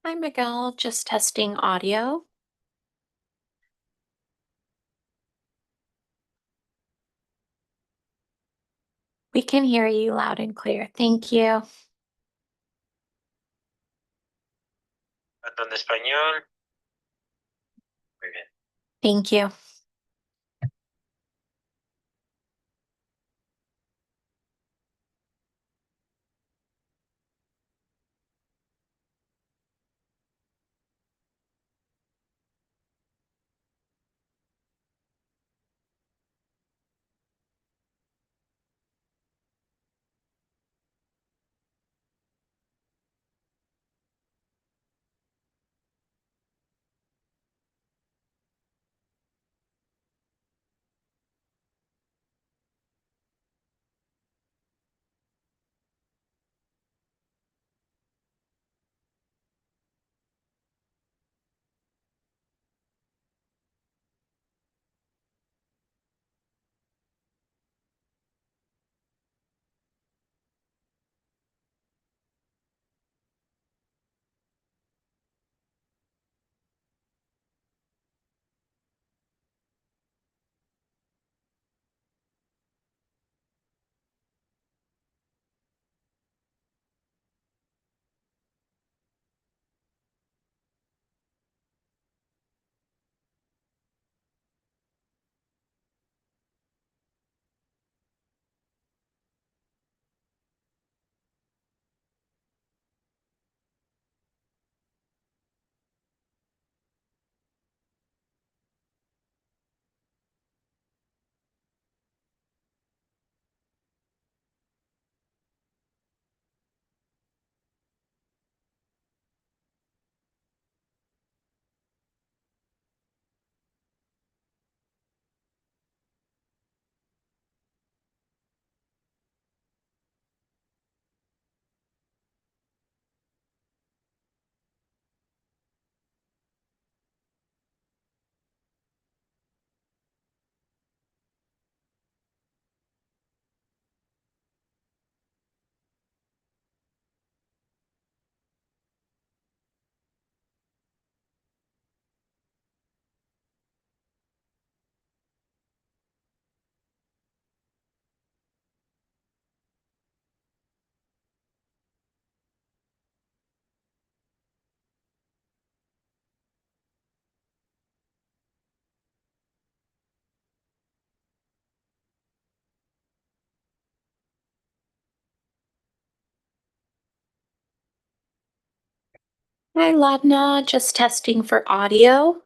Hi, Miguel. Just testing audio. We can hear you loud and clear. Thank you. Botón de español. Muy bien. Thank you. Hi, Ladna. Just testing for audio.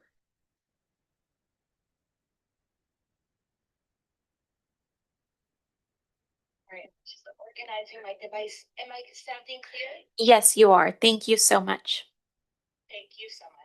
Right. Just organizing my device. Am I sounding clear? Yes, you are. Thank you so much. Thank you so much.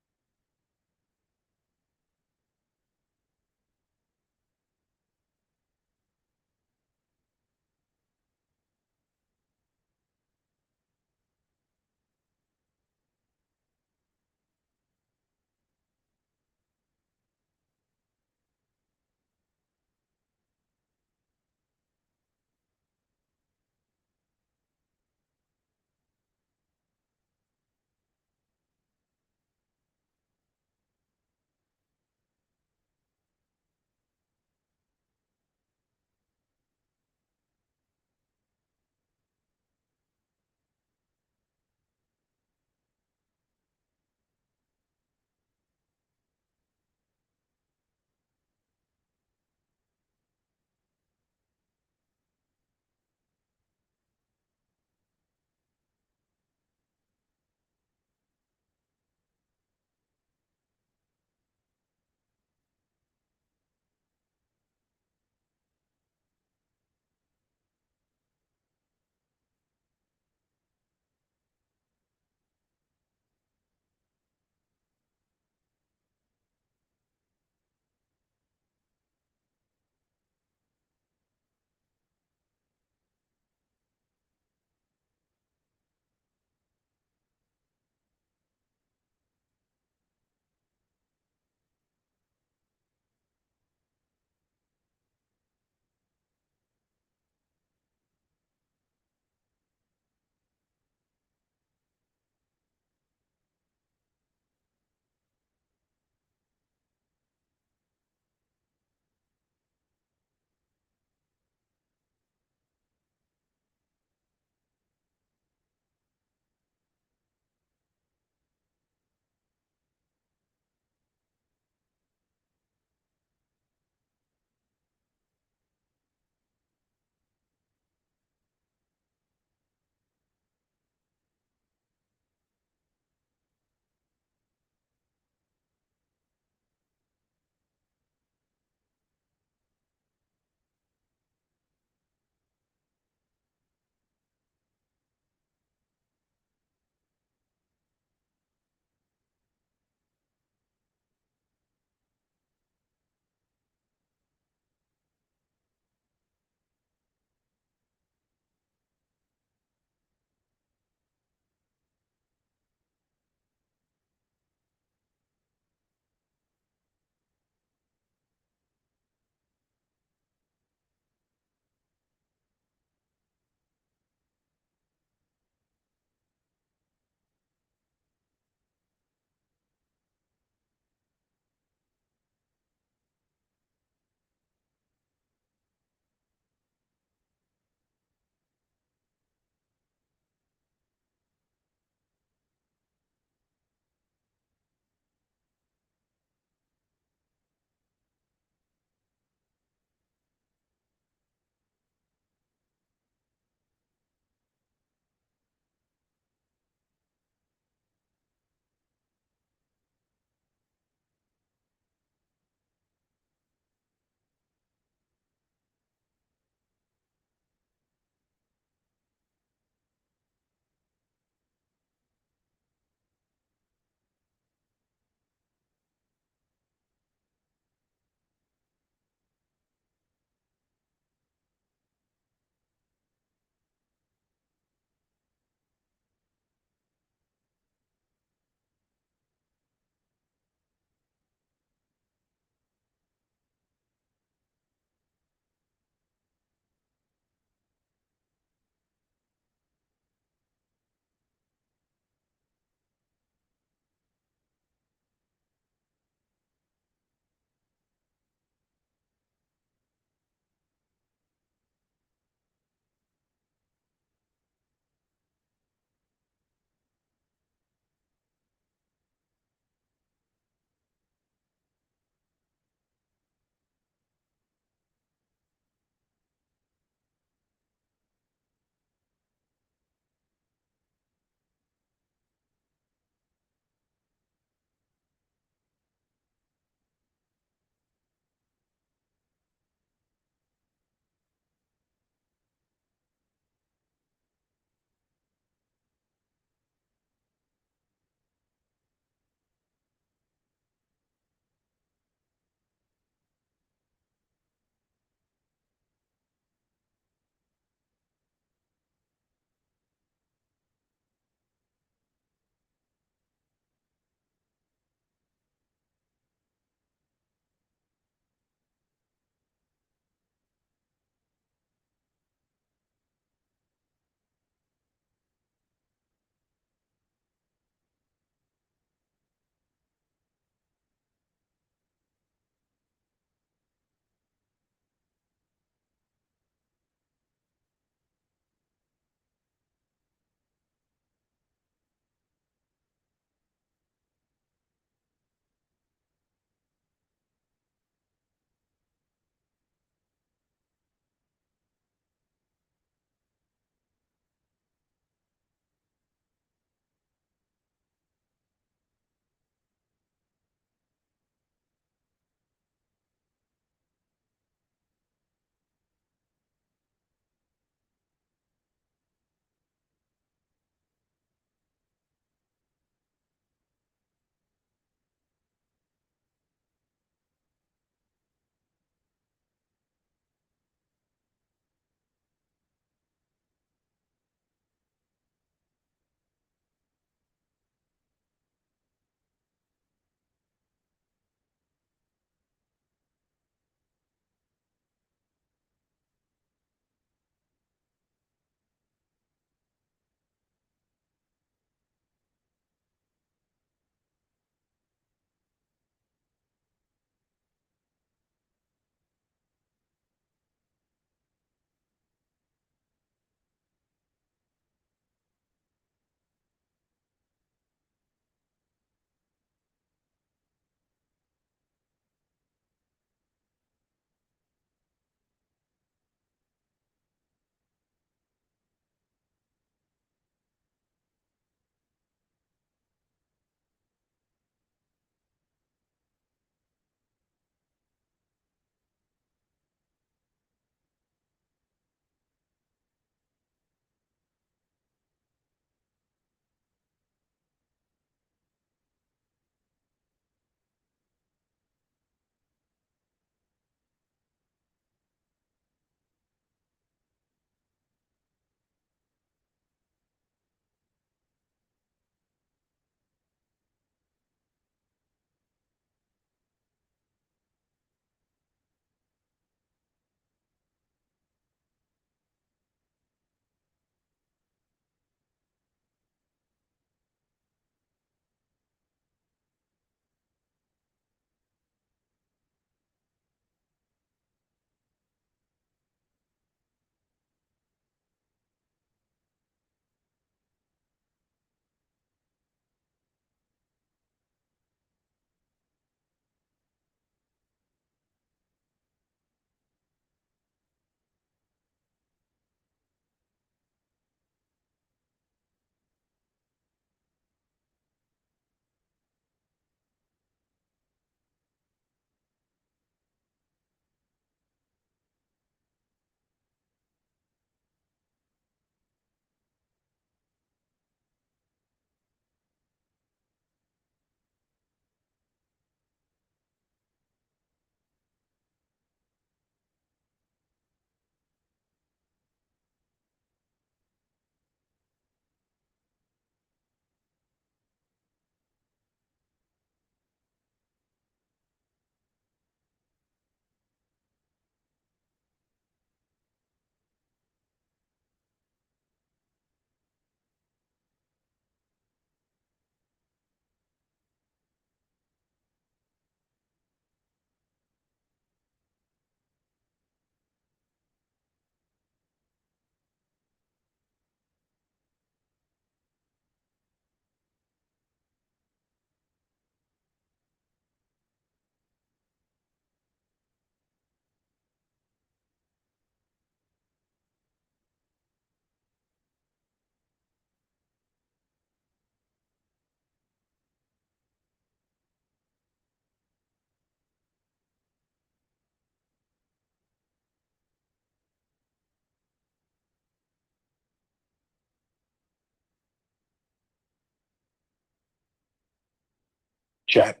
Jack.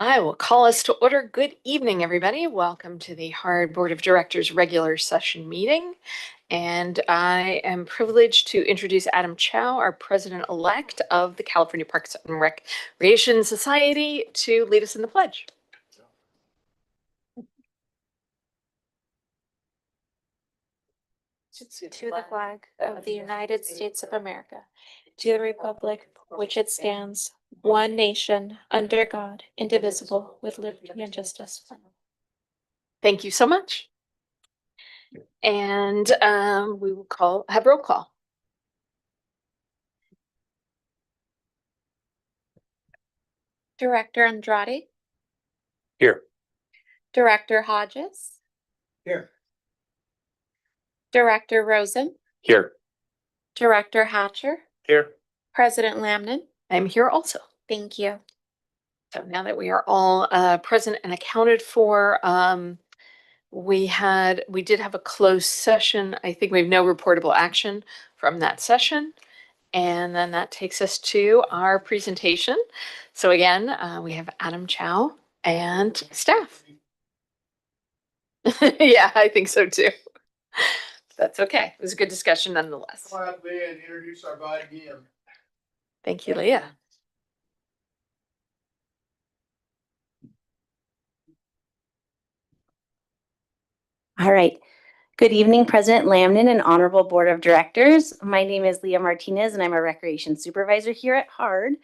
I will call us to order. Good evening, everybody. Welcome to the HARD Board of Directors regular session meeting. And I am privileged to introduce Adam Chow, our president-elect of the California Parks and Recreation Society, to lead us in the pledge. To the flag of the United States of America, to the republic for which it stands, one nation, under God, indivisible, with liberty and justice. Thank you so much. And we will have roll call. Director Andrade, Here. Director Hodges, Here. Director Rosen, Here. Director Hatcher, Here. President Lamnon. I'm here also. Thank you. So now that we are all present and accounted for, we did have a closed session. I think we have no reportable action from that session. And then that takes us to our presentation. So again, we have Adam Chow and staff. Yeah, I think so too. That's okay. It was a good discussion nonetheless. Come on up, Leah, and introduce our body again. Thank you, Leah. All right. Good evening, President Lamnon and Honorable Board of Directors. My name is Leah Martinez, and I'm a Recreation Supervisor here at HARD.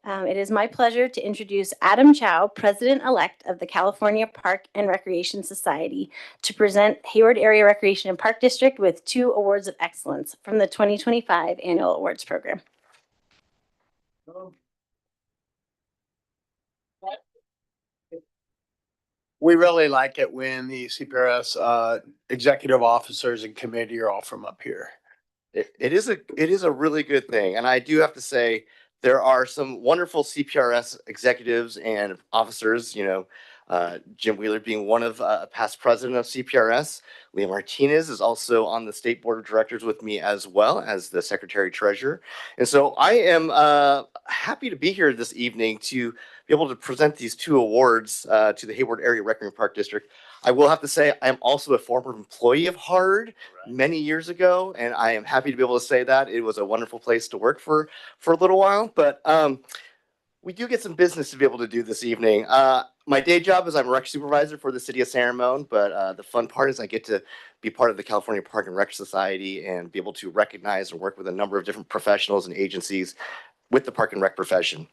It is my pleasure to introduce Adam Chow, President-elect of the California Park and Recreation Society, to present Hayward Area Recreation and Park District with 2 awards of excellence from the 2025 Annual Awards Program. We really like it when the CPRS executive officers and committee are all from up here. It is a really good thing. And I do have to say, there are some wonderful CPRS executives and officers, Jim Wheeler being one of past president of CPRS. Leah Martinez is also on the state board of directors with me as well as the secretary treasurer. And so I am happy to be here this evening to be able to present these 2 awards to the Hayward Area Rec and Park District. I will have to say I am also a former employee of HARD many years ago, and I am happy to be able to say that. It was a wonderful place to work for a little while, but we do get some business to be able to do this evening. My day job is I'm a rec supervisor for the city of San Ramon, but the fun part is I get to be part of the California Park and Rec Society and be able to recognize and work with a number of different professionals and agencies with the park and rec profession.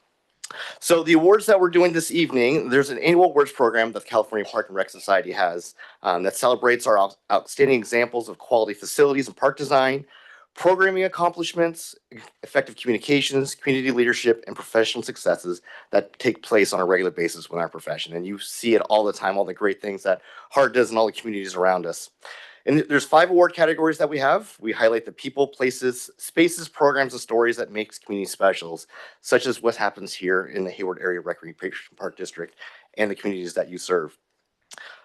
So the awards that we're doing this evening, there's an annual awards program that the California Park and Rec Society has that celebrates our outstanding examples of quality facilities and park design, programming accomplishments, effective communications, community leadership, and professional successes that take place on a regular basis with our profession. And you see it all the time, all the great things that HARD does in all the communities around us. And there's 5 award categories that we have. We highlight the people, places, spaces, programs, and stories that makes community specials, such as what happens here in the Hayward Area Recreation Park District and the communities that you serve.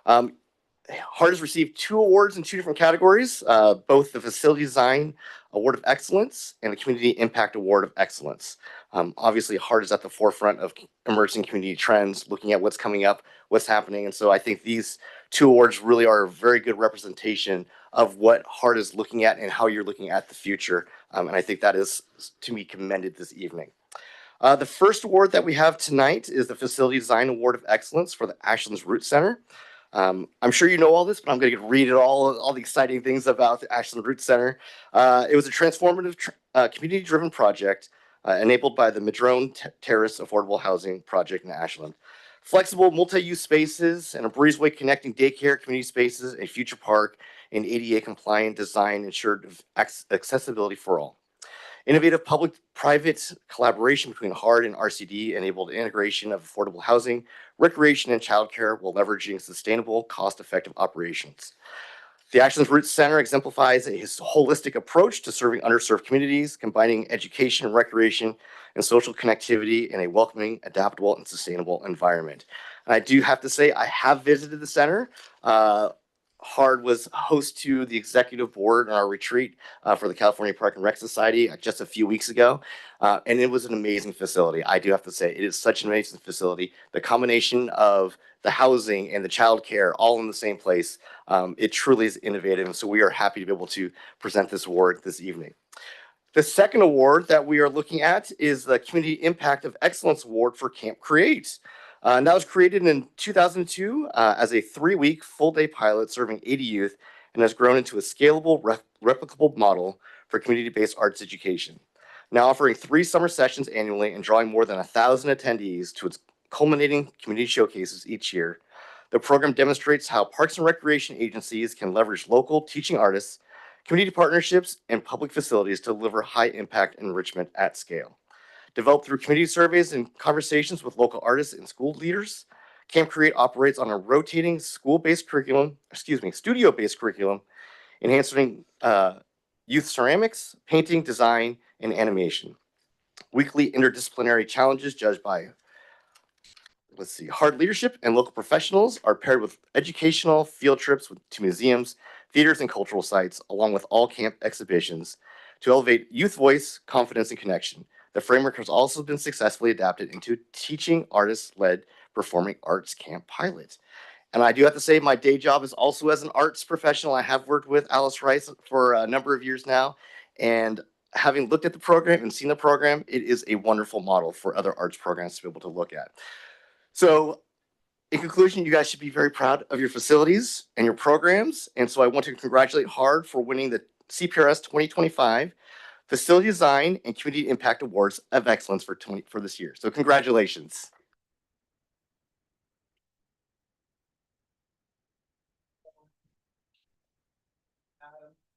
HARD has received 2 awards in 2 different categories, both the Facility Design Award of Excellence and the Community Impact Award of Excellence. Obviously, HARD is at the forefront of emerging community trends, looking at what's coming up, what's happening. And so I think these 2 awards really are a very good representation of what HARD is looking at and how you're looking at the future. And I think that is, to me, commended this evening. The first award that we have tonight is the Facility Design Award of Excellence for the Ashlands Root Center. I'm sure you know all this, but I'm going to read it all the exciting things about the Ashland Root Center. It was a transformative, community-driven project enabled by the Madrone Terrace Affordable Housing Project in Ashland. Flexible multi-use spaces and a breezeway connecting daycare, community spaces, a future park, and ADA-compliant design ensured accessibility for all. Innovative public-private collaboration between HARD and RCD enabled integration of affordable housing, recreation, and childcare while leveraging sustainable, cost-effective operations. The Ashlands Root Center exemplifies a holistic approach to serving underserved communities, combining education, recreation, and social connectivity in a welcoming, adaptable, and sustainable environment. And I do have to say, I have visited the center HARD was host to the executive board on our retreat for the California Park and Rec Society just a few weeks ago. And it was an amazing facility. I do have to say, it is such an amazing facility. The combination of the housing and the childcare all in the same place, it truly is innovative. And so we are happy to be able to present this award this evening. The second award that we are looking at is the Community Impact of Excellence Award for Camp Create. And that was created in 2002 as a 3-week full-day pilot serving 80 youth and has grown into a scalable, replicable model for community-based arts education. Now offering 3 summer sessions annually and drawing more than 1,000 attendees to its culminating community showcases each year, the program demonstrates how parks and recreation agencies can leverage local teaching artists, community partnerships, and public facilities to deliver high-impact enrichment at scale. Developed through community surveys and conversations with local artists and school leaders, Camp Create operates on a rotating studio-based curriculum, enhancing youth ceramics, painting, design, and animation. Weekly interdisciplinary challenges judged by HARD leadership and local professionals are paired with educational field trips to museums, theaters, and cultural sites, along with all camp exhibitions to elevate youth voice, confidence, and connection. The framework has also been successfully adapted into teaching artist-led performing arts camp pilot. And I do have to say, my day job is also as an arts professional. I have worked with Alice Rice for a number of years now, and having looked at the program and seen the program, it is a wonderful model for other arts programs to be able to look at. So in conclusion, you guys should be very proud of your facilities and your programs. And so I want to congratulate HARD for winning the CPRS 2025 Facility Design and Community Impact Awards of Excellence for this year. So congratulations.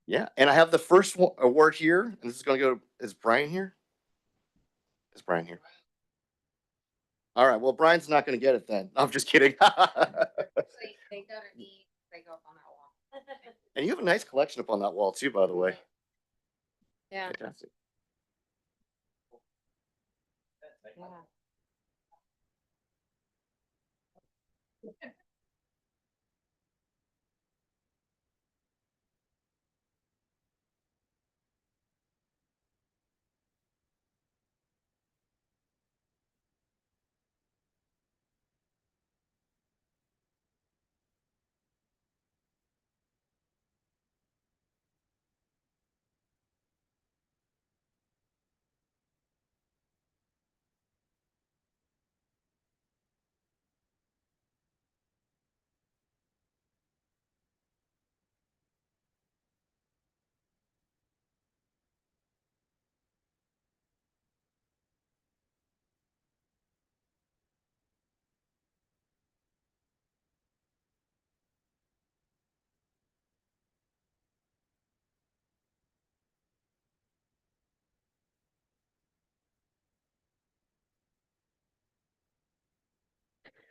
Yeah, and I have the first award here, and this is going to go, is Brian here? Is Brian here? All right, well, Brian's not going to get it then. I'm just kidding. And you have a nice collection up on that wall too, by the way. Yeah. Fantastic.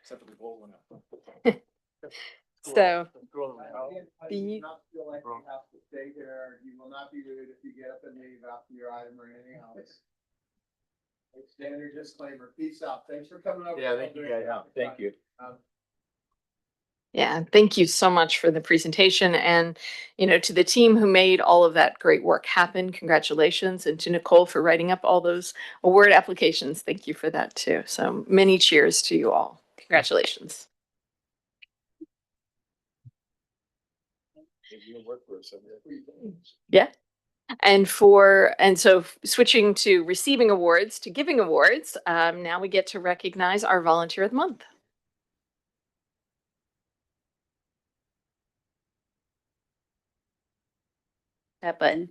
Except for the gold one. So You not feel like you have to stay there. You will not be rude if you get up and leave after your item or anything else. Standard disclaimer. Peace out. Thanks for coming over. Yeah, thank you guys. Thank you. yeah, thank you so much for the presentation, and to the team who made all of that great work happen. Congratulations, and to Nicole for writing up all those award applications. Thank you for that too. So many cheers to you all. Congratulations. Yeah. And so switching to receiving awards to giving awards, now we get to recognize our volunteer of the month. That button.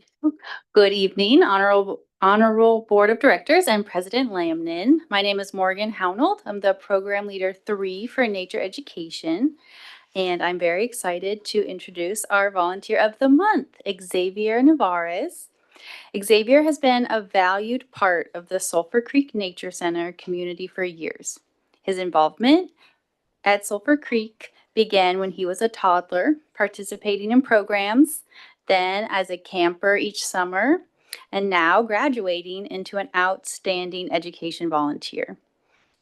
Good evening, Honorable Board of Directors and President Lamnin. My name is Morgan Haunold. I'm the Program Leader 3 for Nature Education. And I'm very excited to introduce our Volunteer of the Month, Xavier Navarez. Xavier has been a valued part of the Sulphur Creek Nature Center community for years. His involvement at Sulphur Creek began when he was a toddler, participating in programs, then as a camper each summer, and now graduating into an outstanding education volunteer.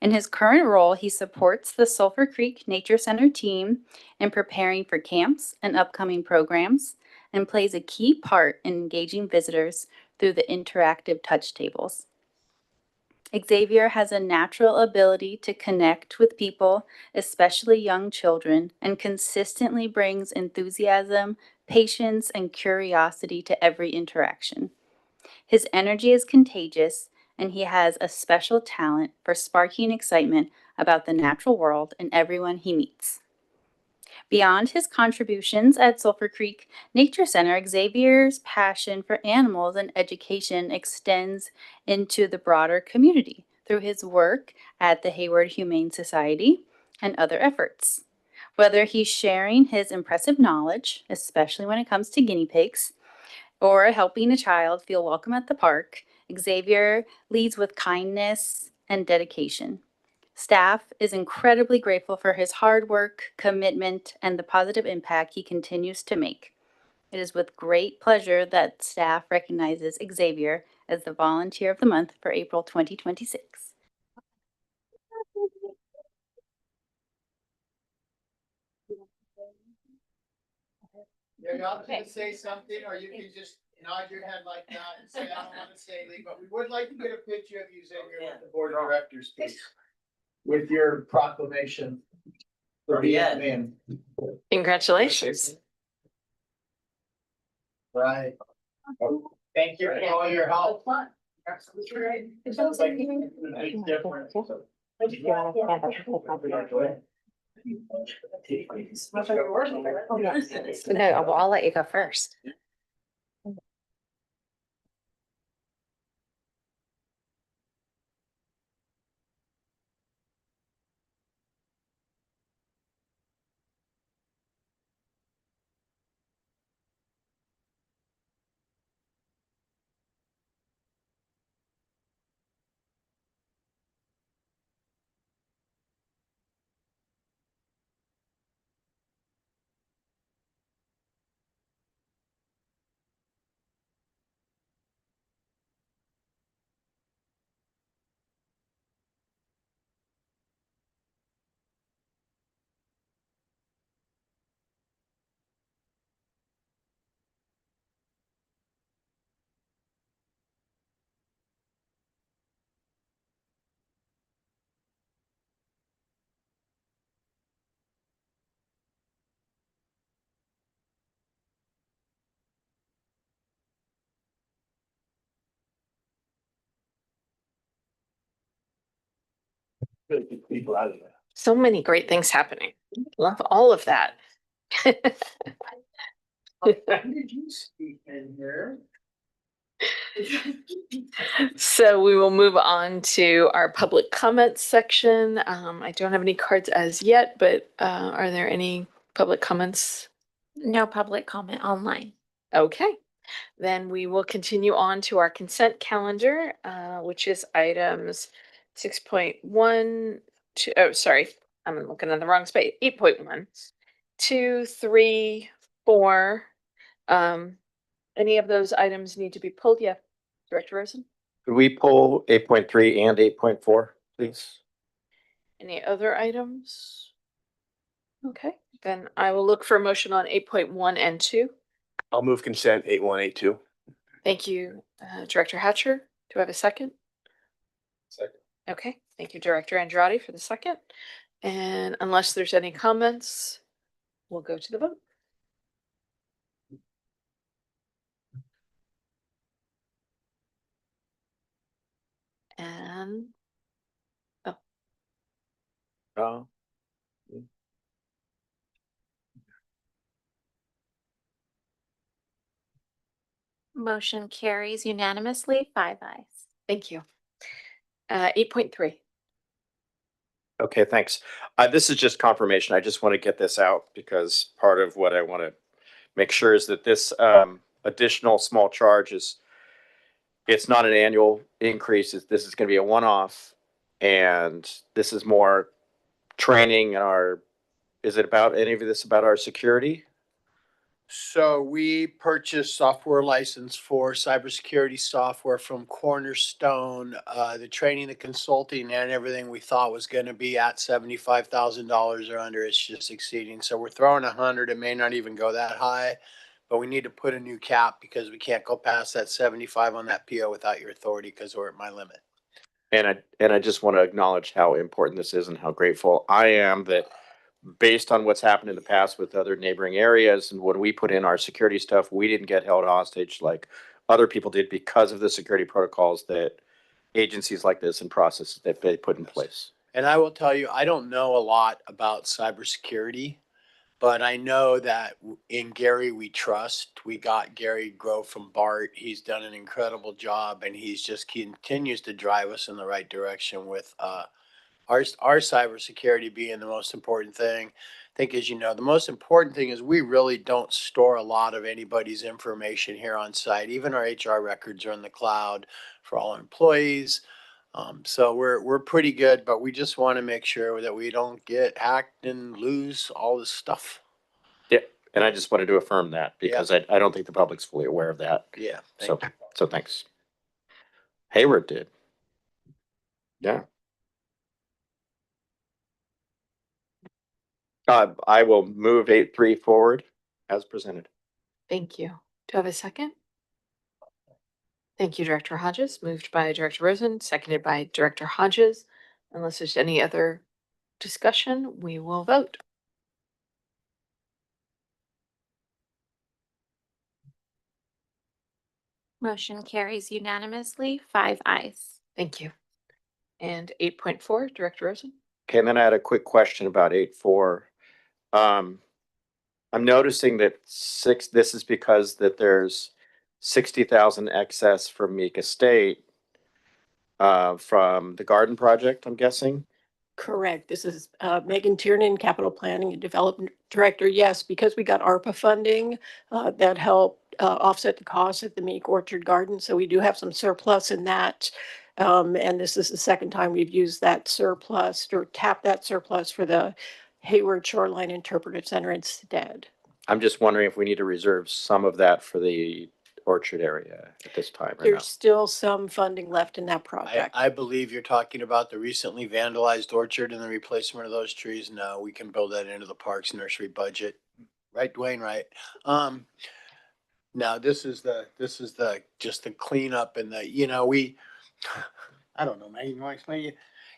In his current role, he supports the Sulphur Creek Nature Center team in preparing for camps and upcoming programs and plays a key part in engaging visitors through the interactive touch tables. Xavier has a natural ability to connect with people, especially young children, and consistently brings enthusiasm, patience, and curiosity to every interaction. His energy is contagious, and he has a special talent for sparking excitement about the natural world and everyone he meets. Beyond his contributions at Sulphur Creek Nature Center, Xavier's passion for animals and education extends into the broader community through his work at the Hayward Humane Society and other efforts. Whether he's sharing his impressive knowledge, especially when it comes to guinea pigs, or helping a child feel welcome at the park, Xavier leads with kindness and dedication. Staff is incredibly grateful for his hard work, commitment, and the positive impact he continues to make. It is with great pleasure that staff recognizes Xavier as the Volunteer of the Month for April 2026. You're not gonna say something, or you can just nod your head like that and say, I don't wanna say anything, but we would like to get a picture of you, Xavier, with the board of directors, please. With your proclamation. For being a man. Congratulations. Right. Thank you for all your help. No, well, I'll let you go first. People out of there. So many great things happening. Love all of that. When did you speak in here? So we will move on to our public comments section. I don't have any cards as yet, but are there any public comments? No public comment online. Okay, then we will continue on to our consent calendar, which is items 6.1 to, oh, sorry, I'm looking in the wrong space, 8.1, 2, 3, 4. Any of those items need to be pulled? Yeah, Director Rosen? Could we pull 8.3 and 8.4, please? Any other items? Okay, then I will look for a motion on 8.1 and 2. I'll move consent 8.1, 8.2. Thank you, Director Hatcher. Do I have a second? Second. Okay, thank you, Director Andrade, for the second. And unless there's any comments, we'll go to the vote. And Motion carries unanimously, 5 ayes. thank you. 8.3. Okay, thanks. This is just confirmation. I just want to get this out because part of what I want to make sure is that this additional small charge is, it's not an annual increase. This is going to be a one-off, and this is more training and is it about any of this about our security? So we purchased software license for cybersecurity software from Cornerstone. The training, the consulting and everything we thought was gonna be at $75,000 or under. It's just exceeding. So we're throwing 100. It may not even go that high. But we need to put a new cap because we can't go past that 75 on that PO without your authority because we're at my limit. And I just want to acknowledge how important this is and how grateful I am that based on what's happened in the past with other neighboring areas and when we put in our security stuff, we didn't get held hostage like other people did because of the security protocols that agencies like this and processes that they put in place. And I will tell you, I don't know a lot about cybersecurity, but I know that in Gary we trust. We got Gary Grove from BART. He's done an incredible job and he's just continues to drive us in the right direction with our cybersecurity being the most important thing. I think, as you know, the most important thing is we really don't store a lot of anybody's information here on site. Even our HR records are in the cloud for all employees. So we're pretty good, but we just want to make sure that we don't get hacked and lose all this stuff. Yeah. And I just wanted to affirm that because I don't think the public's fully aware of that. Yeah. So, Thank you. so thanks. Hayward did. Yeah. I will move 8.3 forward as presented. Thank you. Do I have a second? Thank you, Director Hodges. Moved by Director Rosen, seconded by Director Hodges. Unless there's any other discussion, we will vote. Motion carries unanimously, 5 ayes. Thank you. And 8.4, Director Rosen? Okay, and then I had a quick question about 8.4. I'm noticing that this is because that there's 60,000 excess from Meek Estate from the garden project, I'm guessing. Correct. This is Megan Tiernan, Capital Planning and Development Director. Yes, because we got ARPA funding that helped offset the cost at the Meek Orchard Garden. So we do have some surplus in that. And this is the second time we've used that surplus or tapped that surplus for the Hayward Shoreline Interpretive Center instead. I'm just wondering if we need to reserve some of that for the orchard area at this time or no. There's still some funding left in that project. I believe you're talking about the recently vandalized orchard and the replacement of those trees. No, we can build that into the parks nursery budget. Right, Dwayne, right? Now this is just the cleanup and I don't know, man, you want to explain?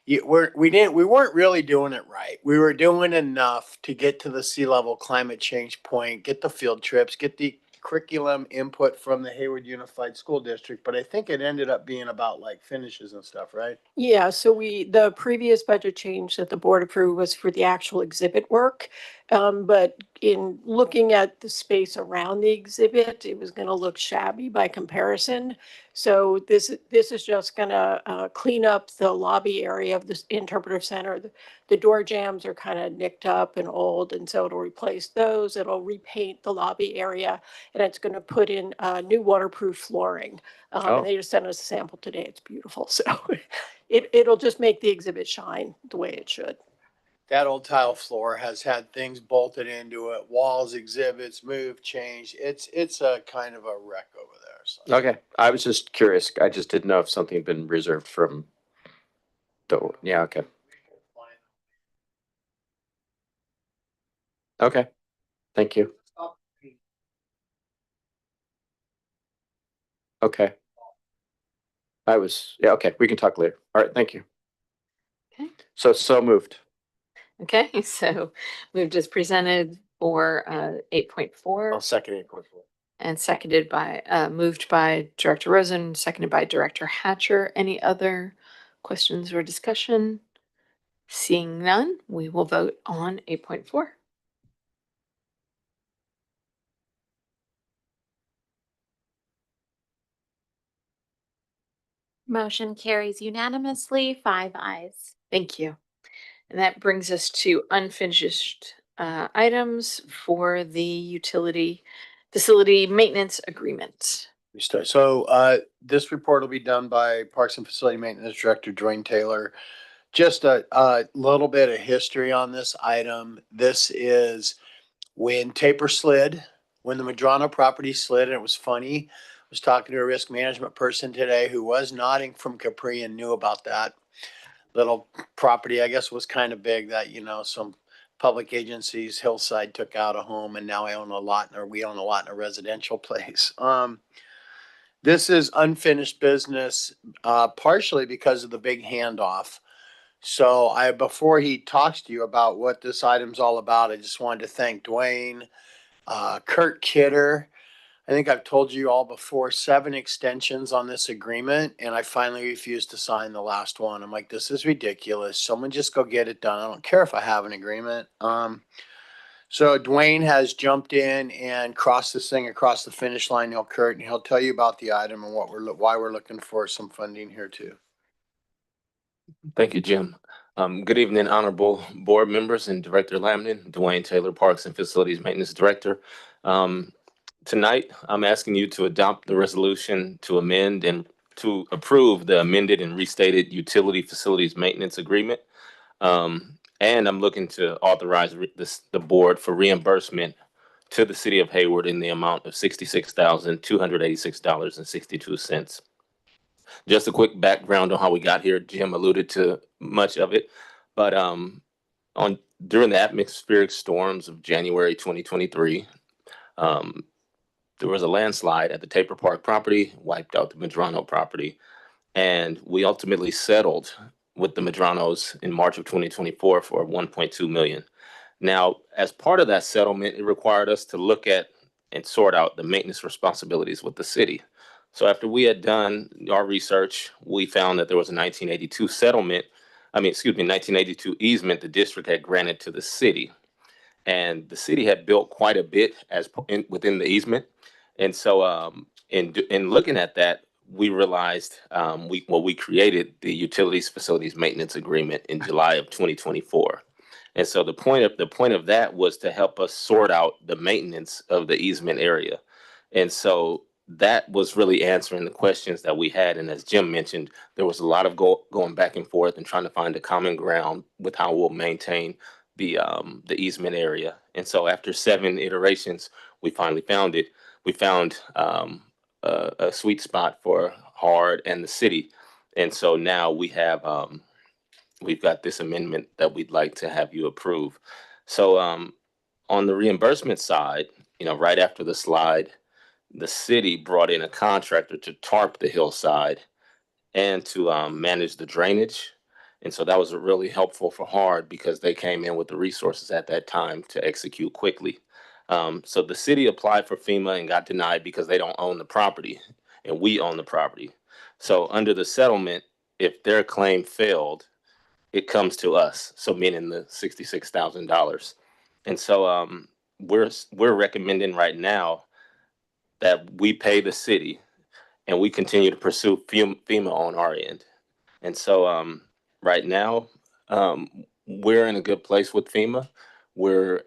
We weren't really doing it right. We were doing enough to get to the sea level climate change point, get the field trips, get the curriculum input from the Hayward Unified School District, but I think it ended up being about like finishes and stuff, right? Yeah, so the previous budget change that the board approved was for the actual exhibit work. But in looking at the space around the exhibit, it was gonna look shabby by comparison. So this is just gonna clean up the lobby area of this interpretive center. The door jambs are kind of nicked up and old, and so it'll replace those. It'll repaint the lobby area, and it's gonna put in new waterproof flooring. And they just sent us a sample today. It's beautiful. So it'll just make the exhibit shine the way it should. That old tile floor has had things bolted into it, walls, exhibits, moved, changed. It's a kind of a wreck over there. So. Okay, I was just curious. I just didn't know if something had been reserved from yeah, okay. Okay, thank you. Okay. Yeah, okay, we can talk later. All right, thank you. Okay. So moved. Okay, so moved as presented for 8.4 I'll second 8.4. and seconded by, moved by Director Rosen, seconded by Director Hatcher. Any other questions or discussion? Seeing none, we will vote on 8.4. Motion carries unanimously, 5 ayes. Thank you. And that brings us to unfinished items for the utility facility maintenance agreement. So this report will be done by Parks and Facility Maintenance Director Dwayne Taylor. Just a little bit of history on this item. This is when Taper slid when the Madrano property slid, and it was funny. I was talking to a risk management person today who was nodding from Capri and knew about that little property. I guess was kind of big that, some public agencies, Hillside took out a home and now I own a lot, or we own a lot in a residential place. This is unfinished business, partially because of the big handoff. So before he talks to you about what this item's all about, I just wanted to thank Dwayne, Kurt Kidder. I think I've told you all before, 7 extensions on this agreement, and I finally refused to sign the last one. I'm like, this is ridiculous. Someone just go get it done. I don't care if I have an agreement. So Dwayne has jumped in and crossed this thing across the finish line, Kurt, and he'll tell you about the item and why we're looking for some funding here too. Thank you, Jim. Good evening, honorable board members and Director Lamnin, Dwayne Taylor, Parks and Facilities Maintenance Director. Tonight, I'm asking you to adopt the resolution to amend and to approve the amended and restated Utility Facilities Maintenance Agreement. And I'm looking to authorize the board for reimbursement to the city of Hayward in the amount of $66,286.62. Just a quick background on how we got here. Jim alluded to much of it, but during the atmospheric storms of January 2023, there was a landslide at the Taper Park property, wiped out the Madrano property, and we ultimately settled with the Madranos in March of 2024 for $1.2 million. Now, as part of that settlement, it required us to look at and sort out the maintenance responsibilities with the city. So after we had done our research, we found that there was a 1982 easement the district had granted to the city. And the city had built quite a bit within the easement. And so in looking at that, we realized we created the Utilities Facilities Maintenance Agreement in July of 2024. And so the point of that was to help us sort out the maintenance of the easement area. And so that was really answering the questions that we had. And as Jim mentioned, there was a lot of going back and forth and trying to find a common ground with how we'll maintain the easement area. And so after 7 iterations, we finally found it. We found a sweet spot for HARD and the city. And so now we have we've got this amendment that we'd like to have you approve. So on the reimbursement side, right after the slide, the city brought in a contractor to tarp the hillside and to manage the drainage. And so that was really helpful for HARD because they came in with the resources at that time to execute quickly. So the city applied for FEMA and got denied because they don't own the property and we own the property. So under the settlement, if their claim failed, it comes to us. So meaning the $66,000. And so we're recommending right now that we pay the city and we continue to pursue FEMA on our end. And so right now, we're in a good place with FEMA. We're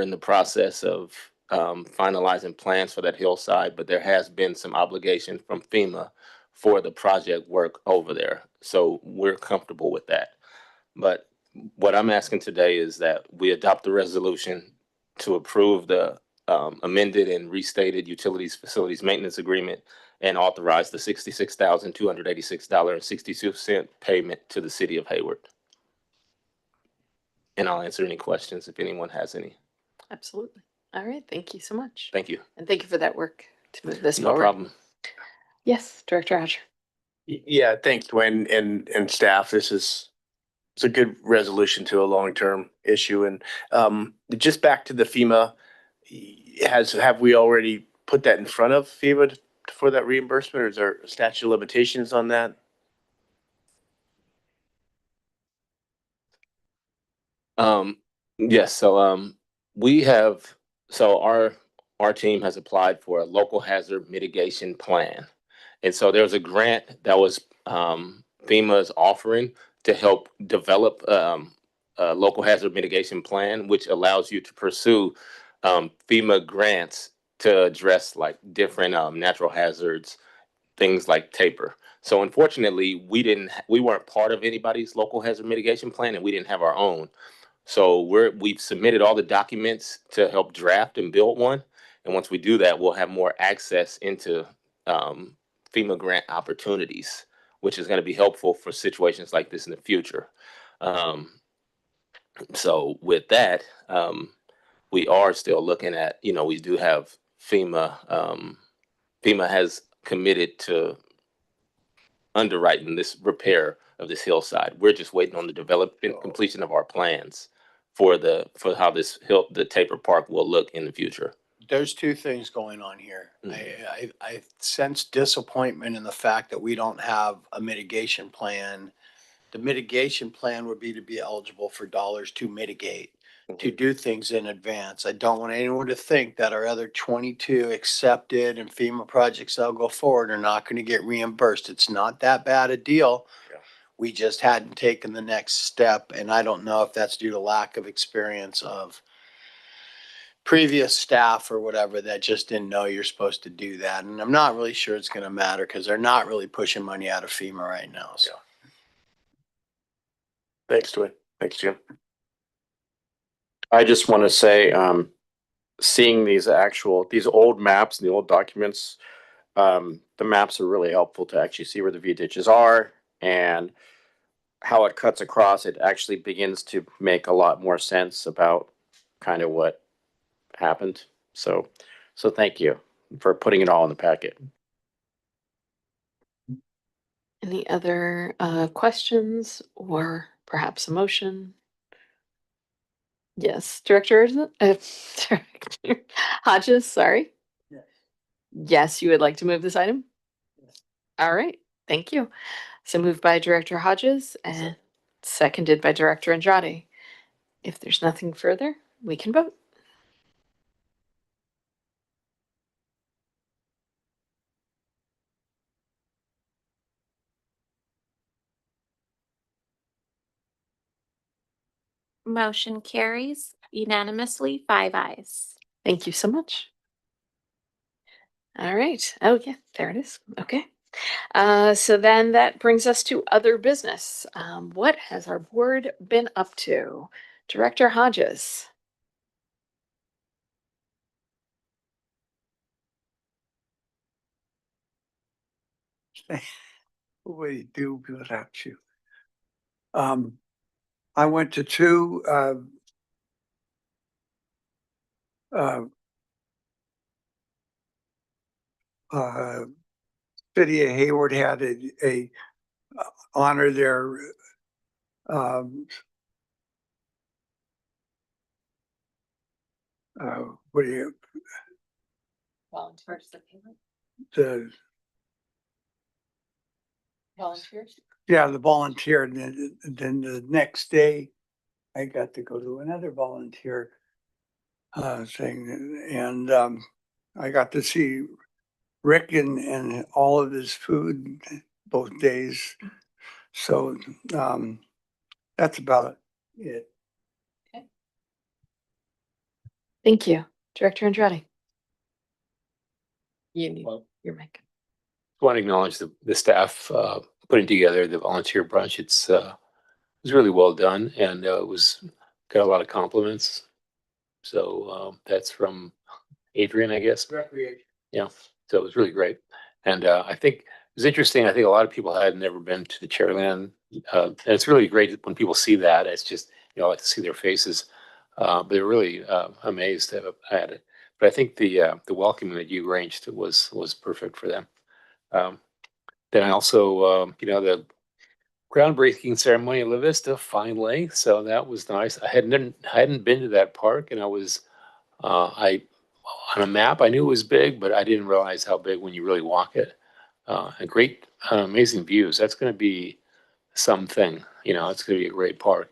in the process of finalizing plans for that hillside, but there has been some obligation from FEMA for the project work over there. So we're comfortable with that. But what I'm asking today is that we adopt the resolution to approve the amended and restated Utilities Facilities Maintenance Agreement and authorize the $66,286.62 payment to the city of Hayward. And I'll answer any questions if anyone has any. Absolutely. All right. Thank you so much. Thank you. And thank you for that work to move this No forward. problem. Yes, Director Asher. Yeah, thanks, Dwayne and staff. It's a good resolution to a long-term issue. And just back to the FEMA, have we already put that in front of FEMA for that reimbursement, or is there statute of limitations on that? Yes. So we have. So our team has applied for a local hazard mitigation plan, and so there's a grant that was FEMA's offering to help develop a local hazard mitigation plan, which allows you to pursue FEMA grants to address like different natural hazards, things like Taper. So unfortunately, we weren't part of anybody's local hazard mitigation plan, and we didn't have our own. So we've submitted all the documents to help draft and build one, And once we do that, we'll have more access into FEMA grant opportunities, which is going to be helpful for situations like this in the future. So with that, we are still looking at, we do have FEMA. FEMA has committed to underwriting this repair of this hillside. We're just waiting on the development completion of our plans for how the Taper Park will look in the future. There's two things going on here. I sense disappointment in the fact that we don't have a mitigation plan. The mitigation plan would be to be eligible for dollars to mitigate, to do things in advance. I don't want anyone to think that our other 22 accepted and FEMA projects that'll go forward are not going to get reimbursed. It's not that bad a deal. Yeah. We just hadn't taken the next step, and I don't know if that's due to lack of experience of previous staff or whatever that just didn't know you're supposed to do that. And I'm not really sure it's going to matter because they're not really pushing money out of FEMA right now. So. Thanks, Dwayne. Thanks, Jim. I just want to say, seeing these old maps and the old documents, the maps are really helpful to actually see where the V ditches are and how it cuts across. It actually begins to make a lot more sense about kind of what happened. So thank you for putting it all in the packet. Any other questions or perhaps a motion? Yes, Director Hodges, sorry. Yes. Yes, you would like to move this item? Yes. All right, thank you. So moved by Director Hodges and seconded by Director Andrade. If there's nothing further, we can vote. Motion carries unanimously, 5 ayes. Thank you so much. All right. Oh, yeah, there it is. Okay. So then that brings us to other business. What has our board been up to? Director Hodges. What would he do without you? I went to two City of Hayward had a honor their what do you Volunteers. the Volunteers. yeah, the volunteer. And then the next day I got to go to another volunteer thing, and I got to see Rick and all of his food both days. So that's about it. Thank you. Director Andrade. You need your mic. Want to acknowledge the staff putting together the volunteer brunch. It was really well done, and it was got a lot of compliments. So that's from Adrian, I guess. Recreation. Yeah, so it was really great, and I think it was interesting. I think a lot of people had never been to the Chairland, and it's really great when people see that. It's just I like to see their faces. They're really amazed at it. But I think the welcoming that you arranged was perfect for them. Then I also, the groundbreaking ceremony at La Vista finally, so that was nice. I hadn't been to that park, and I was, on a map I knew it was big, but I didn't realize how big when you really walk it. And great, amazing views. That's going to be something. It's going to be a great park,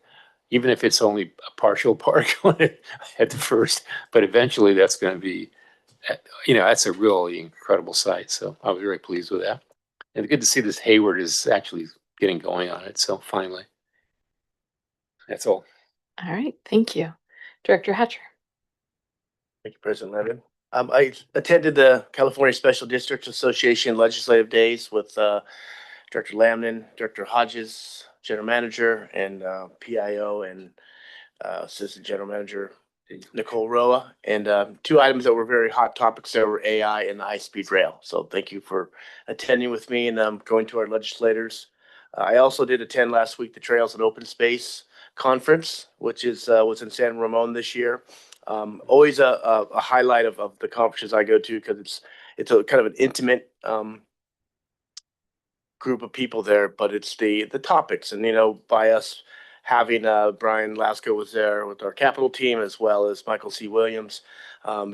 even if it's only a partial park at the first. But eventually, that's going to be, that's a really incredible site. So I was very pleased with that. And good to see this Hayward is actually getting going on it. So finally, that's all. All right. Thank you. Director Hatcher. Thank you, President Levin. I attended the California Special Districts Association Legislative Days with Director Lamnin, Director Hodges, General Manager, and PIO and Assistant General Manager Nicole Roa, and two items that were very hot topics that were AI and the high-speed rail. So thank you for attending with me and going to our legislators. I also did attend last week the Trails and Open Space Conference, which was in San Ramon this year. Always a highlight of the conferences I go to because it's a kind of an intimate group of people there, but it's the topics, and by us having Brian Lasco was there with our capital team as well as Michael C. Williams,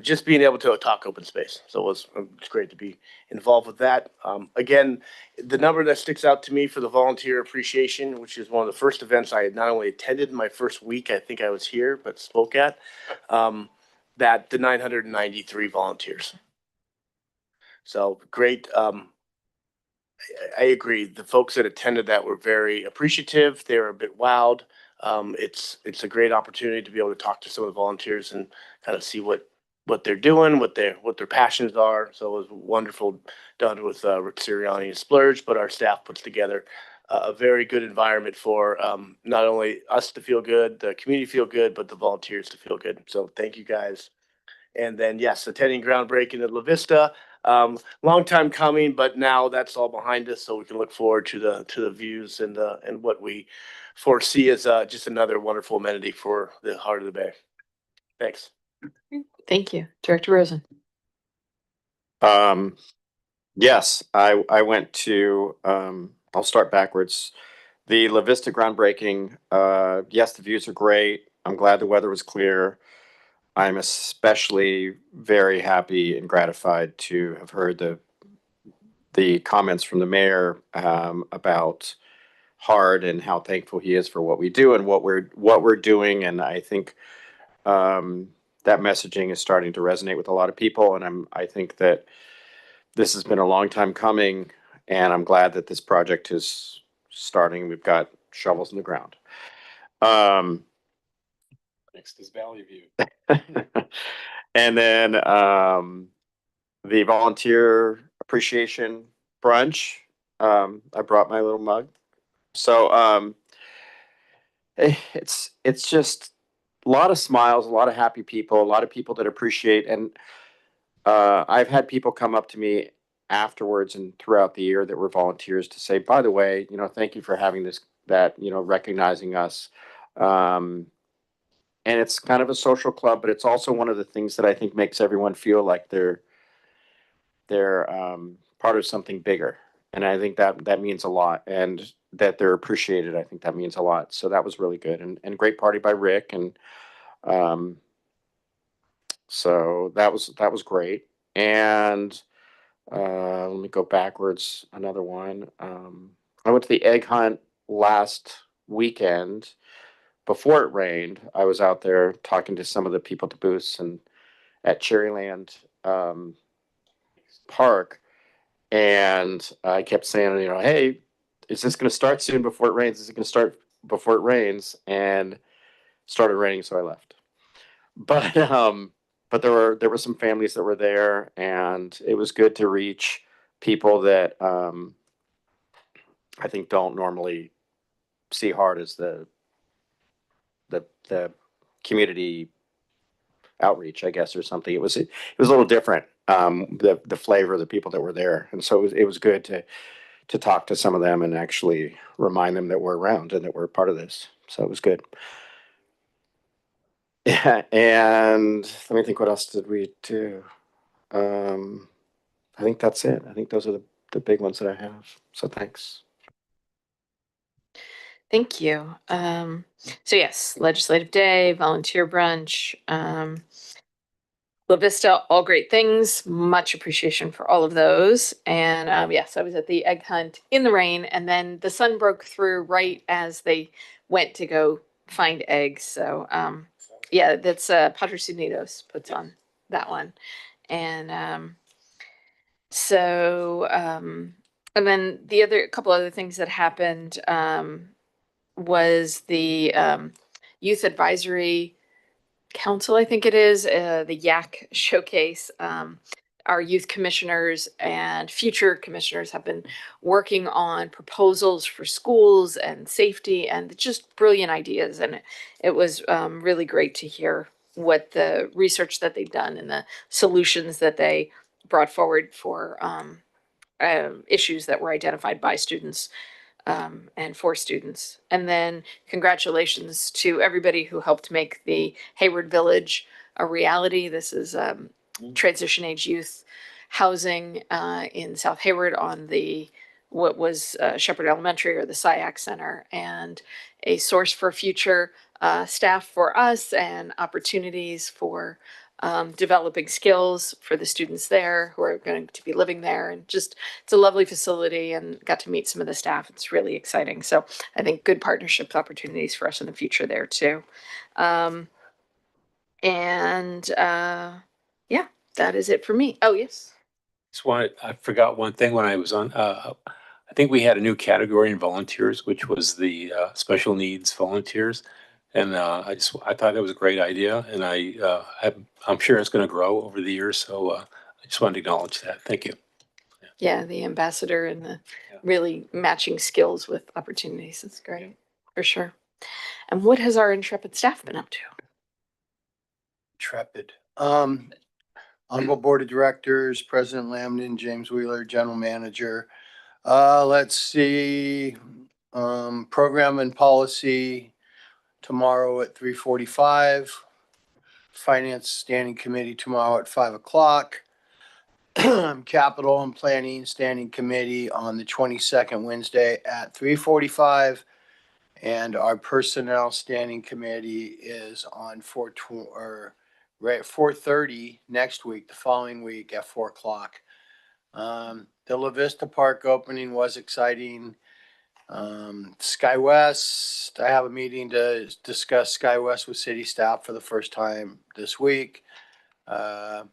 just being able to talk open space. So it's great to be involved with that. Again, the number that sticks out to me for the volunteer appreciation, which is one of the first events I had not only attended in my first week, I think I was here, but spoke at, that the 993 volunteers. So great. I agree. The folks that attended that were very appreciative. They were a bit wowed. It's a great opportunity to be able to talk to some of the volunteers and kind of see what they're doing, what their passions are. So it was wonderful done with Rick Sirianni and Splurge, but our staff puts together a very good environment for not only us to feel good, the community feel good, but the volunteers to feel good. So thank you guys. And then yes, attending groundbreaking at La Vista. Long time coming, but now that's all behind us, so we can look forward to the views and what we foresee as just another wonderful amenity for the heart of the Bay. Thanks. Thank you, Director Rosen. Yes, I went to, I'll start backwards. The La Vista groundbreaking, yes, the views are great. I'm glad the weather was clear. I'm especially very happy and gratified to have heard the comments from the mayor about HARD and how thankful he is for what we do and what we're doing. And I think that messaging is starting to resonate with a lot of people. And I think that this has been a long time coming, and I'm glad that this project is starting. We've got shovels in the ground. Next is Valley View. And then the volunteer appreciation brunch. I brought my little mug. So it's just a lot of smiles, a lot of happy people, a lot of people that appreciate. And I've had people come up to me afterwards and throughout the year that were volunteers to say, by the way, thank you for having recognizing us. And it's kind of a social club, but it's also one of the things that I think makes everyone feel like they're part of something bigger. And I think that means a lot, and that they're appreciated. I think that means a lot. So that was really good, and great party by Rick. And so that was great. And let me go backwards. Another one. I went to the egg hunt last weekend. Before it rained, I was out there talking to some of the people at the booths and at Cherryland Park, and I kept saying, hey, is this going to start soon before it rains? Is it going to start before it rains? And started raining, so I left. But there were some families that were there, and it was good to reach people that I think don't normally see HARD as the community outreach, I guess, or something. It was a little different, the flavor of the people that were there. And so it was good to talk to some of them and actually remind them that we're around and that we're part of this. So it was good. Yeah, and let me think, what else did we do? I think that's it. I think those are the big ones that I have. So thanks. Thank you. So yes, Legislative Day, volunteer brunch, La Vista, all great things. Much appreciation for all of those. And yes, I was at the egg hunt in the rain, and then the sun broke through right as they went to go find eggs. So yeah, that's Padres Unidos puts on that one. And and then the couple other things that happened was the Youth Advisory Council, I think it is, the YAC showcase. Our youth commissioners and future commissioners have been working on proposals for schools and safety, and just brilliant ideas. And it was really great to hear what the research that they've done and the solutions that they brought forward for issues that were identified by students and for students. And then congratulations to everybody who helped make the Hayward Village a reality. This is transition age youth housing in South Hayward on the what was Shepherd Elementary or the SIAC Center, and a source for future staff for us and opportunities for developing skills for the students there who are going to be living there. And just, it's a lovely facility and got to meet some of the staff. It's really exciting. So I think good partnerships opportunities for us in the future there too. Yeah, that is it for me. Oh, yes. I forgot one thing when I was on, I think we had a new category in volunteers, which was the special needs volunteers. And I thought that was a great idea, and I'm sure it's going to grow over the years. So I just wanted to acknowledge that. Thank you. Yeah, the ambassador and the Yeah. really matching skills with opportunities. That's great, for sure. And what has our intrepid staff been up to? Intrepid. Honorable Board of Directors, President Lamden, James Wheeler, General Manager. Let's see, Program and Policy tomorrow at 3:45. Finance Standing Committee tomorrow at 5 o'clock. Capital and Planning Standing Committee on the 22nd, Wednesday at 3:45. And our Personnel Standing Committee is on 4:30 next week, the following week at 4 o'clock. The La Vista Park opening was exciting. SkyWest, I have a meeting to discuss SkyWest with city staff for the first time this week. The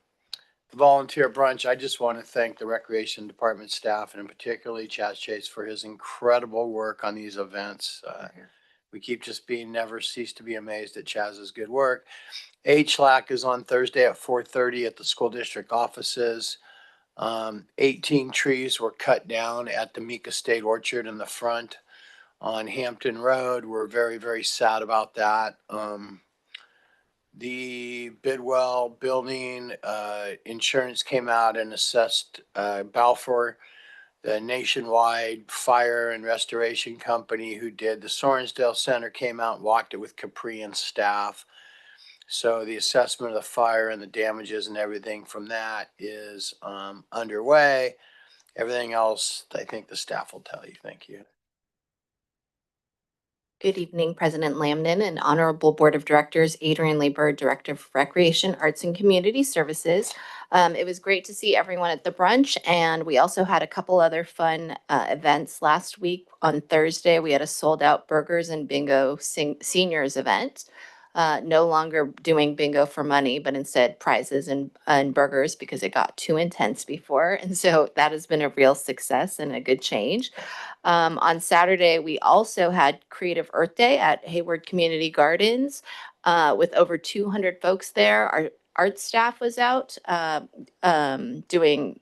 volunteer brunch, I just want to thank the Recreation Department staff and particularly Chaz Chase for his incredible work on these events. We keep just never cease to be amazed at Chaz's good work. HLAC is on Thursday at 4:30 at the school district offices. 18 trees were cut down at the Mika State Orchard in the front on Hampton Road. We're very, very sad about that. The Bidwell building insurance came out and assessed Balfour, the nationwide fire and restoration company who did the Sorensdale Center, came out and walked it with Capri and staff. So the assessment of the fire and the damages and everything from that is underway. Everything else, I think the staff will tell you. Thank you. Good evening, President Lamden and Honorable Board of Directors, Adrian Labor, Director of Recreation, Arts and Community Services. It was great to see everyone at the brunch, and we also had a couple other fun events last week. On Thursday, we had a sold-out burgers and bingo seniors event. No longer doing bingo for money, but instead prizes and burgers because it got too intense before. And so that has been a real success and a good change. On Saturday, we also had Creative Earth Day at Hayward Community Gardens with over 200 folks there. Our art staff was out doing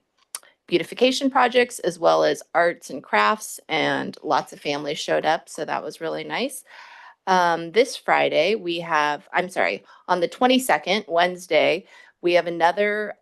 beautification projects as well as arts and crafts, and lots of families showed up. So that was really nice. This Friday, on the 22nd, Wednesday, we have another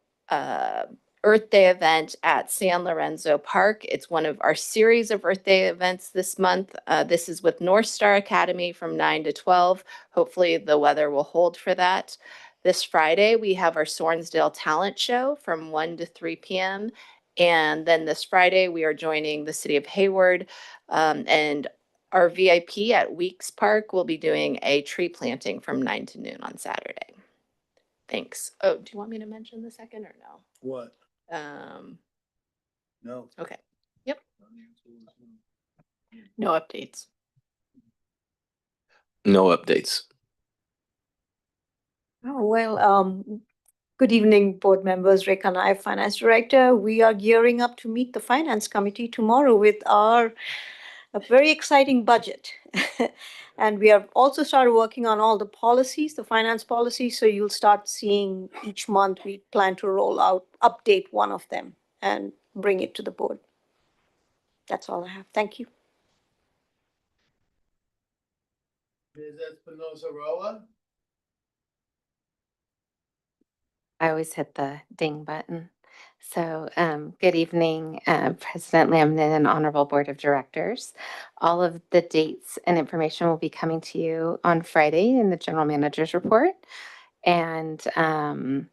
Earth Day event at San Lorenzo Park. It's one of our series of Earth Day events this month. This is with North Star Academy from 9 to 12. Hopefully the weather will hold for that. This Friday, we have our Sorensdale Talent Show from 1 to 3 p.m. And then this Friday, we are joining the City of Hayward and our VIP at Weeks Park will be doing a tree planting from 9 to noon on Saturday. Thanks. Oh, do you want me to mention the second or no? What? No. Okay. Yep. No updates. No updates. Oh, well, good evening, board members. Rekha Nair, Finance Director. We are gearing up to meet the Finance Committee tomorrow with a very exciting budget. And we have also started working on all the policies, the finance policies. So you'll start seeing each month we plan to roll out, update one of them and bring it to the board. That's all I have. Thank you. Ms. Espinoza Roa? I always hit the ding button. So, good evening, President Lamnin and Honorable Board of Directors. All of the dates and information will be coming to you on Friday in the General Manager's Report. And we're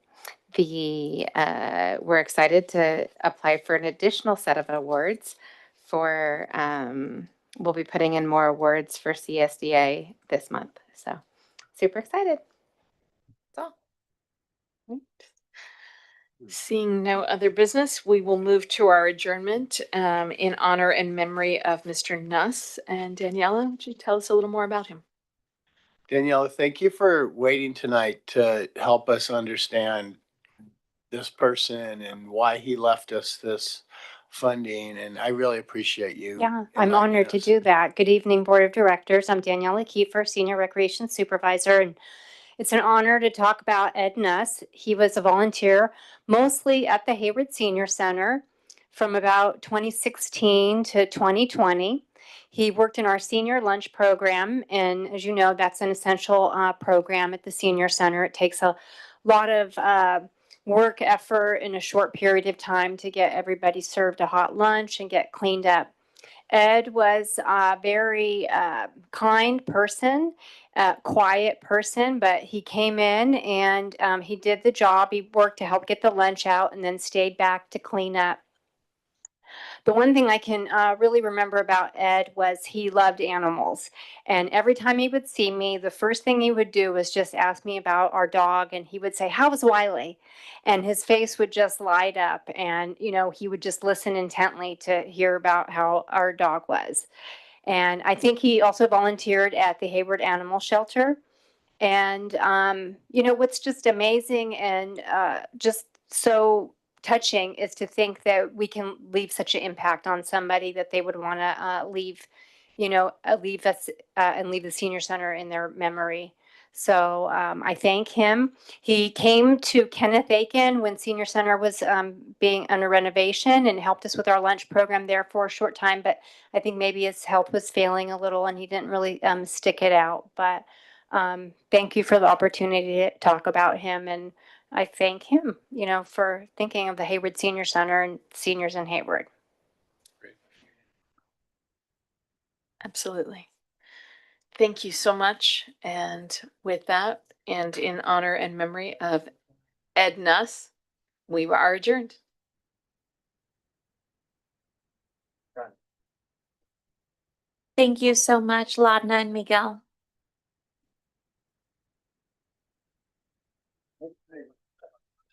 excited to apply for an additional set of awards for, we'll be putting in more awards for CSDA this month. So, super excited. That's all. Seeing no other business, we will move to our adjournment in honor and memory of Mr. Nuss. And Daniela, would you tell us a little more about him? Daniela, thank you for waiting tonight to help us understand this person and why he left us this funding. And I really appreciate you. Yeah, I'm enlightening honored to us. do that. Good evening, Board of Directors. I'm Daniela Kiefer, Senior Recreation Supervisor, and it's an honor to talk about Ed Nuss. He was a volunteer mostly at the Hayward Senior Center from about 2016 to 2020. He worked in our senior lunch program, and as you know, that's an essential program at the Senior Center. It takes a lot of work effort in a short period of time to get everybody served a hot lunch and get cleaned up. Ed was a very kind person, quiet person, but he came in and he did the job. He worked to help get the lunch out and then stayed back to clean up. The one thing I can really remember about Ed was he loved animals. And every time he would see me, the first thing he would do was just ask me about our dog. And he would say, "How's Wiley?" And his face would just light up. And, you know, he would just listen intently to hear about how our dog was. And I think he also volunteered at the Hayward Animal Shelter. And, you know, what's just amazing and just so touching is to think that we can leave such an impact on somebody that they would want to leave, you know, leave us and leave the senior center in their memory. So I thank him. He came to Kenneth Aiken when Senior Center was being under renovation and helped us with our lunch program there for a short time. But I think maybe his health was failing a little and he didn't really stick it out. But thank you for the opportunity to talk about him. And I thank him, you know, for thinking of the Hayward Senior Center and seniors in Hayward. Absolutely. Thank you so much. And with that, and in honor and memory of Ed Nuss, we are adjourned. Thank you so much, Ladna and Miguel.